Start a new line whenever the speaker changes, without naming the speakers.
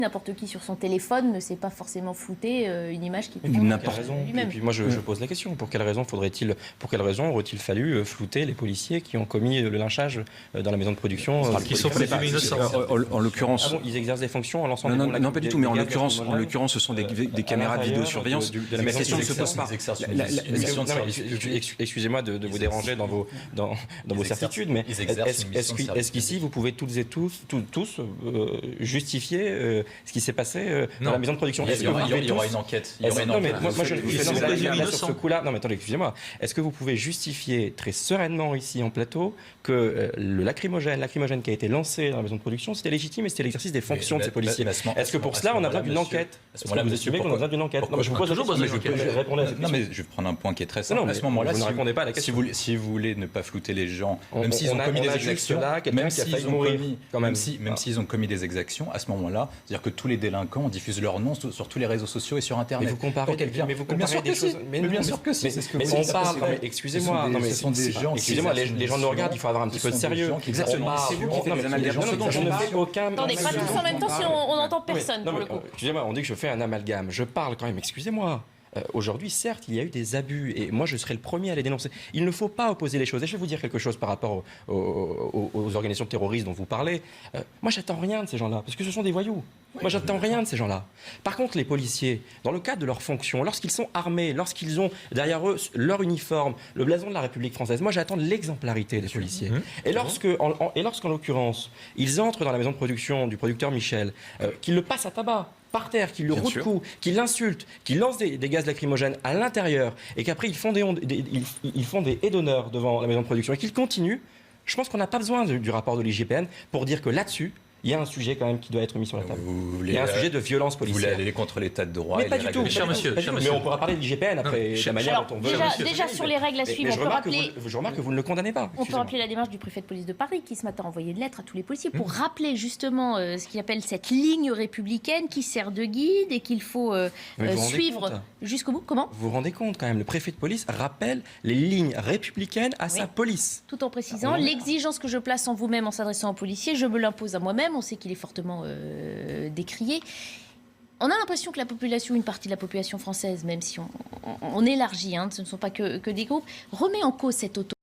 N'importe qui sur son téléphone ne sait pas forcément flouter une image qui
n'importe
lui-même.
Et puis moi je pose la question, pour quelle raison aurait-il fallu flouter les policiers qui ont commis le lynchage dans la maison de production
qui sont présumés innocents.
En l'occurrence, ils exercent des fonctions en lançant des bombes.
Non, pas du tout, mais en l'occurrence ce sont des caméras de vidéosurveillance.
La question ne se pose pas. Excusez-moi de vous déranger dans vos certitudes, mais est-ce qu'ici vous pouvez toutes et tous justifier ce qui s'est passé dans la maison de production?
Il y aura une enquête. Moi,
je sur ce coup-là. Non, mais attendez, excusez-moi. Est-ce que vous pouvez justifier très sereinement ici en plateau que le lacrymogène qui a été lancé dans la maison de production, c'était légitime et c'était l'exercice des fonctions de ces policiers? Est-ce que pour cela, on a besoin d'une enquête? Est-ce que vous estimez qu'on a besoin d'une enquête?
Non, je vous pose toujours besoin d'une enquête. Non, mais je vais prendre un point qui est très simple. À ce moment-là, si vous voulez ne pas flouter les gens, même s'ils ont commis des exactions, même s'ils ont commis des exactions, à ce moment-là, c'est-à-dire que tous les délinquants diffusent leur nom sur tous les réseaux sociaux et sur Internet.
Mais vous comparez des choses.
Mais bien sûr que si.
Mais on parle. Excusez-moi.
Ce sont des gens.
Excusez-moi, les gens nous regardent. Il faut avoir un petit peu de sérieux.
Exactement.
C'est vous qui faites des amalgames. Je ne fais aucun.
Attendez, pas tous en même temps si on n'entend personne.
Excusez-moi, on dit que je fais un amalgame. Je parle quand même. Excusez-moi. Aujourd'hui, certes, il y a eu des abus et moi, je serai le premier à les dénoncer. Il ne faut pas opposer les choses. Et je vais vous dire quelque chose par rapport aux organisations terroristes dont vous parlez. Moi, j'attends rien de ces gens-là parce que ce sont des voyous. Moi, j'attends rien de ces gens-là. Par contre, les policiers, dans le cadre de leur fonction, lorsqu'ils sont armés, lorsqu'ils ont derrière eux leur uniforme, le blason de la République française, moi, j'attends l'exemplarité des policiers. Et lorsqu'en l'occurrence, ils entrent dans la maison de production du producteur Michel, qu'ils le passent à tabac par terre, qu'ils le rouent de coups, qu'ils l'insultent, qu'ils lancent des gaz lacrymogènes à l'intérieur et qu'après ils font des haies d'honneur devant la maison de production et qu'ils continuent, je pense qu'on n'a pas besoin du rapport de l'IGPN pour dire que là-dessus, il y a un sujet quand même qui doit être mis sur la table. Il y a un sujet de violence policière.
Vous voulez aller contre l'état de droit?
Mais pas du tout.
Cher monsieur.
Mais on pourra parler de l'IGPN après, la manière dont on veut.
Déjà sur les règles à suivre, on peut rappeler...
Je remarque que vous ne le condamnez pas.
On peut rappeler la démarche du préfet de police de Paris qui ce matin a envoyé une lettre à tous les policiers pour rappeler justement ce qu'il appelle cette ligne républicaine qui sert de guide et qu'il faut suivre jusqu'au bout. Comment?
Vous vous rendez compte quand même, le préfet de police rappelle les lignes républicaines à sa police.
Tout en précisant l'exigence que je place en vous-même en s'adressant aux policiers, je me l'impose à moi-même. On sait qu'il est fortement décrié. On a l'impression que la population, une partie de la population française, même si on élargit, ce ne sont pas que des groupes, remet en cause cette autorité.